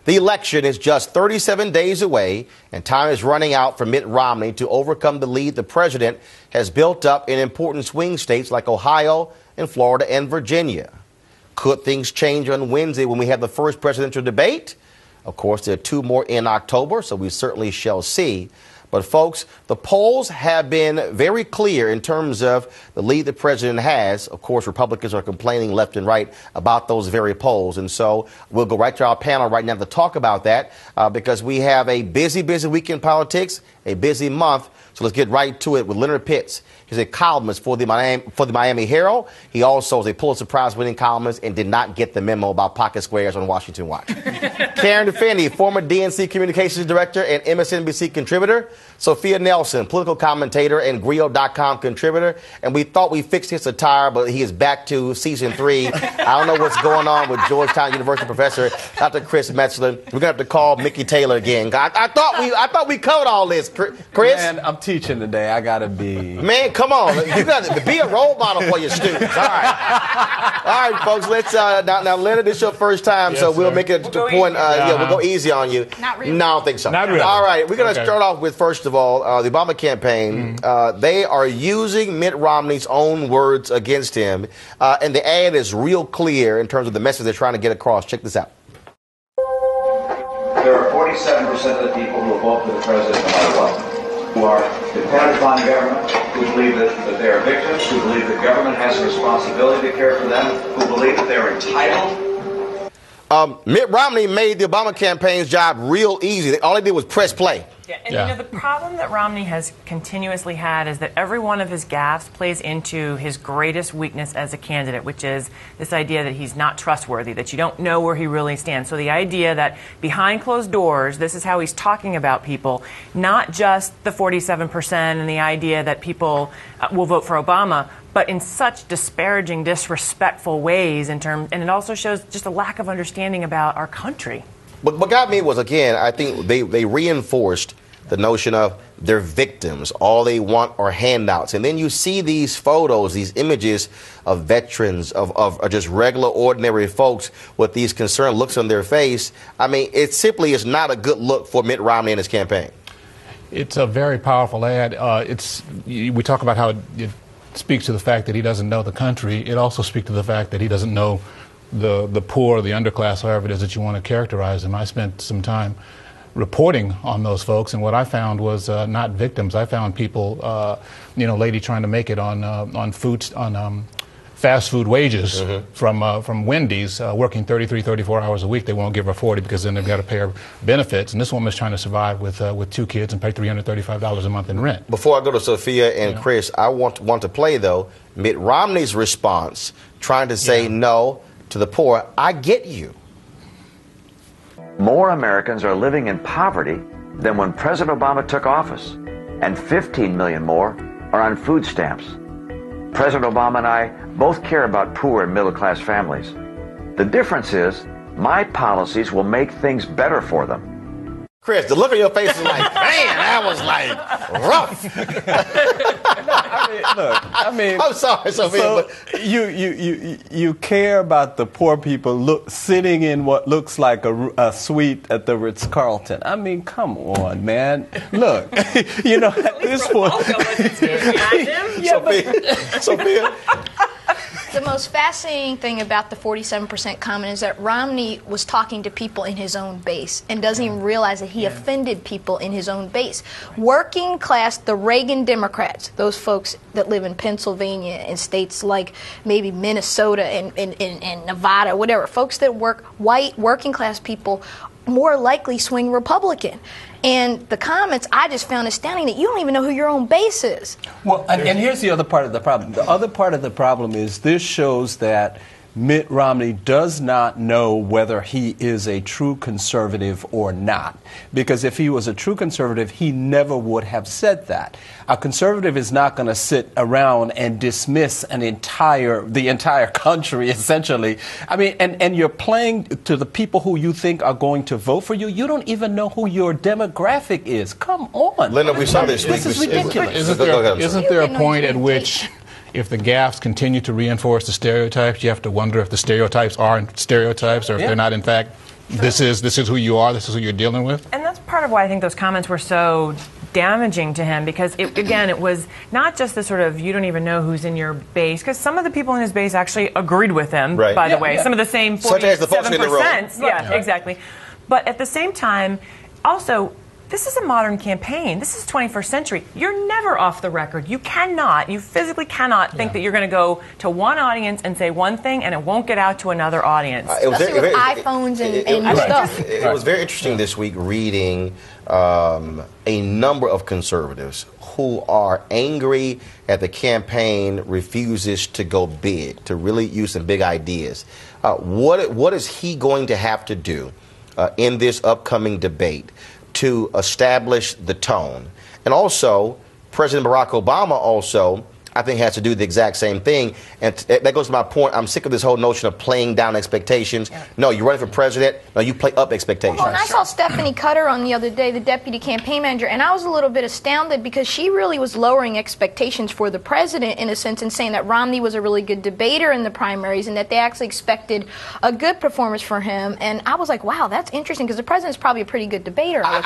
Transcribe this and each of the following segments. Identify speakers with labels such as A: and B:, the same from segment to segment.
A: The election is just 37 days away, and time is running out for Mitt Romney to overcome the lead the president has built up in important swing states like Ohio and Florida and Virginia. Could things change on Wednesday when we have the first presidential debate? Of course, there are 2 more in October, so we certainly shall see. But, folks, the polls have been very clear in terms of the lead the president has. Of course, Republicans are complaining left and right about those very polls. And so we'll go right to our panel right now to talk about that because we have a busy week in politics, a busy month. So let's get right to it with Leonard Pitts. He's a columnist for the Miami Herald. He also is a Pulitzer Prize-winning columnist and did not get the memo about pocket squares on Washington Watch. Karen Finney, former DNC communications director and MSNBC contributor. Sophia Nelson, political commentator and Griot.com contributor. And we thought we fixed his attire, but he is back to season 3. I don't know what's going on with Georgetown University professor Dr. Chris Metzler. We're going to have to call Mickey Taylor again. I thought we covered all this, Chris.
B: Man, I'm teaching today. I got to be...
A: Man, come on. You got to be a role model for your students. All right. All right, folks. Let's now Leonard, this is your first time, so we'll make it to point. We'll go easy on you.
C: Not really.
A: No, I don't think so.
B: Not really.
A: All right. We're going to start off with, first of all, the Obama campaign. They are using Mitt Romney's own words against him. And the ad is real clear in terms of the message they're trying to get across. Check this out.
D: There are 47% of the people who vote for the president no matter what, who are dependent upon government, who believe that they are victims, who believe that government has a responsibility to care for them, who believe that they're entitled.
A: Mitt Romney made the Obama campaign's job real easy. All they did was press play.
E: You know, the problem that Romney has continuously had is that every one of his gaffes plays into his greatest weakness as a candidate, which is this idea that he's not trustworthy, that you don't know where he really stands. So the idea that behind closed doors, this is how he's talking about people, not just the 47% and the idea that people will vote for Obama, but in such disparaging, disrespectful ways and it also shows just a lack of understanding about our country.
A: But what got me was, again, I think they reinforced the notion of they're victims. All they want are handouts. And then you see these photos, these images of veterans, of just regular, ordinary folks with these concerned looks on their face. I mean, it simply is not a good look for Mitt Romney and his campaign.
F: It's a very powerful ad. We talk about how it speaks to the fact that he doesn't know the country. It also speaks to the fact that he doesn't know the poor, the underclass, however it is that you want to characterize them. I spent some time reporting on those folks, and what I found was not victims. I found people, lady trying to make it on fast food wages from Wendy's, working 33, 34 hours a week. They won't give her 40 because then they've got to pay her benefits. And this woman's trying to survive with 2 kids and pay $335 a month in rent.
A: Before I go to Sophia and Chris, I want to play, though, Mitt Romney's response, trying to say no to the poor. I get you.
G: More Americans are living in poverty than when President Obama took office, and 15 million more are on food stamps. President Obama and I both care about poor and middle-class families. The difference is, my policies will make things better for them.
A: Chris, the look on your face is like, man, that was like rough. I'm sorry, Sophia.
B: So you care about the poor people sitting in what looks like a suite at the Ritz-Carlton. I mean, come on, man. Look, at this point.
A: Sophia.
C: The most fascinating thing about the 47% comment is that Romney was talking to people in his own base and doesn't even realize that he offended people in his own base. Working class, the Reagan Democrats, those folks that live in Pennsylvania and states like maybe Minnesota and Nevada, whatever, folks that work, white working class people, more likely swing Republican. And the comments, I just found astounding that you don't even know who your own base is.
B: Well, and here's the other part of the problem. The other part of the problem is this shows that Mitt Romney does not know whether he is a true conservative or not. Because if he was a true conservative, he never would have said that. A conservative is not going to sit around and dismiss the entire country, essentially. I mean, and you're playing to the people who you think are going to vote for you. You don't even know who your demographic is. Come on.
A: Leonard, we saw this.
B: This is ridiculous.
F: Isn't there a point at which, if the gaffes continue to reinforce the stereotypes, you have to wonder if the stereotypes aren't stereotypes or if they're not, in fact, this is who you are, this is who you're dealing with?
E: And that's part of why I think those comments were so damaging to him, because it was not just the sort of you don't even know who's in your base, because some of the people in his base actually agreed with him, by the way. Some of the same 47%.
A: Such as the folks in the room.
E: Yeah, exactly. But at the same time, also, this is a modern campaign. This is 21st century. You're never off the record. You physically cannot think that you're going to go to one audience and say one thing and it won't get out to another audience.
C: Especially with iPhones and stuff.
A: It was very interesting this week reading a number of conservatives who are angry at the campaign refuses to go big, to really use some big ideas. What is he going to have to do in this upcoming debate to establish the tone? And also, President Barack Obama also, I think, has to do the exact same thing. And that goes to my point. I'm sick of this whole notion of playing down expectations. No, you're running for president. No, you play up expectations.
C: Well, and I saw Stephanie Cutter on the other day, the deputy campaign manager, and I was a little bit astounded because she really was lowering expectations for the president in a sense and saying that Romney was a really good debater in the primaries and that they actually expected a good performance for him. And I was like, wow, that's interesting because the president's probably a pretty good debater.
A: I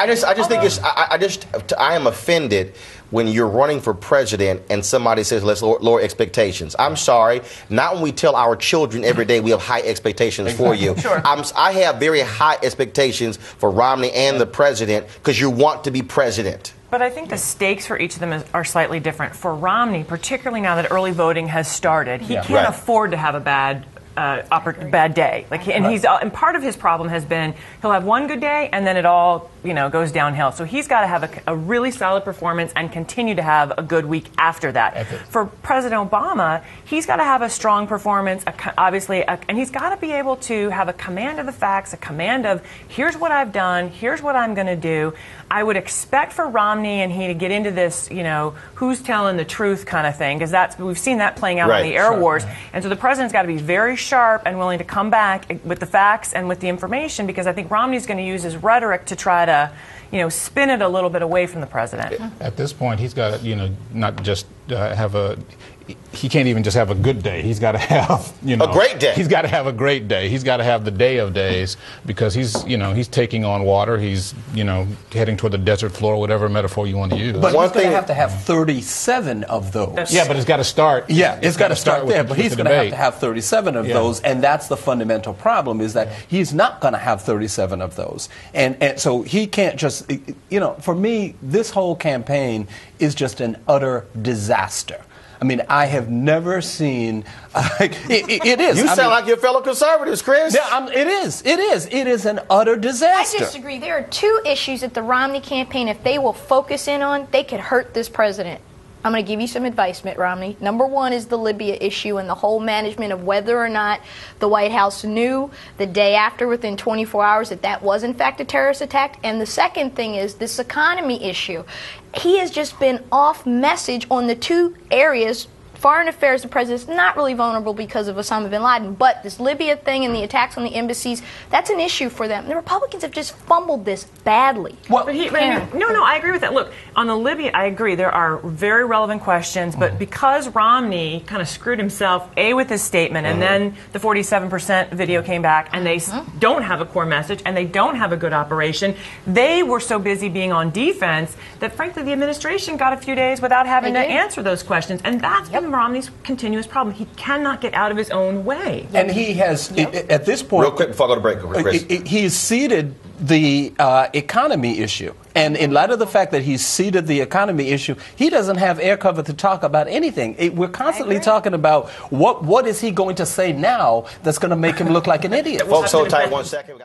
A: am offended when you're running for president and somebody says, let's lower expectations. I'm sorry, not when we tell our children every day we have high expectations for you.
E: Sure.
A: I have very high expectations for Romney and the president because you want to be president.
E: But I think the stakes for each of them are slightly different. For Romney, particularly now that early voting has started, he can't afford to have a bad day. And part of his problem has been he'll have one good day and then it all goes downhill. So he's got to have a really solid performance and continue to have a good week after that. For President Obama, he's got to have a strong performance, and he's got to be able to have a command of the facts, a command of here's what I've done, here's what I'm going to do. I would expect for Romney and he to get into this, who's telling the truth kind of thing, because we've seen that playing out in the air wars. And so the president's got to be very sharp and willing to come back with the facts and with the information, because I think Romney's going to use his rhetoric to try to, spin it a little bit away from the president.
F: At this point, he's got to, not just he can't even just have a good day. He's got to have,
A: a great day.
F: He's got to have a great day. He's got to have the day of days, because he's taking on water. He's, heading toward the desert floor, whatever metaphor you want to use.
B: But he's going to have 37 of those.
F: Yeah, but it's got to start.
B: Yeah, it's got to start there. But he's going to have 37 of those, and that's the fundamental problem, is that he's not going to have 37 of those. And so he can't just, for me, this whole campaign is just an utter disaster. I mean, I have never seen. It is.
A: You sound like your fellow conservatives, Chris.
B: Yeah, it is. It is an utter disaster.
C: I disagree. There are two issues that the Romney campaign, if they will focus in on, they could hurt this president. I'm going to give you some advice, Mitt Romney. Number one is the Libya issue and the whole management of whether or not the White House knew the day after, within 24 hours, that was in fact a terrorist attack. And the second thing is this economy issue. He has just been off message on the two areas. Foreign affairs, the president's not really vulnerable because of Osama bin Laden, but this Libya thing and the attacks on the embassies, that's an issue for them. The Republicans have just fumbled this badly.
E: No, I agree with that. Look, on the Libya, I agree. There are very relevant questions, but because Romney kind of screwed himself, with his statement, and then the 47% video came back, and they don't have a core message, and they don't have a good operation. They were so busy being on defense that, frankly, the administration got a few days without having to answer those questions, and that's been Romney's continuous problem. He cannot get out of his own way.
B: And he has, at this point...
A: Real quick before I go to break, Chris.
B: He's ceded the economy issue. And in light of the fact that he's ceded the economy issue, he doesn't have air cover to talk about anything. We're constantly talking about what is he going to say now that's going to make him look like an idiot.
A: Folks, hold tight 1 second.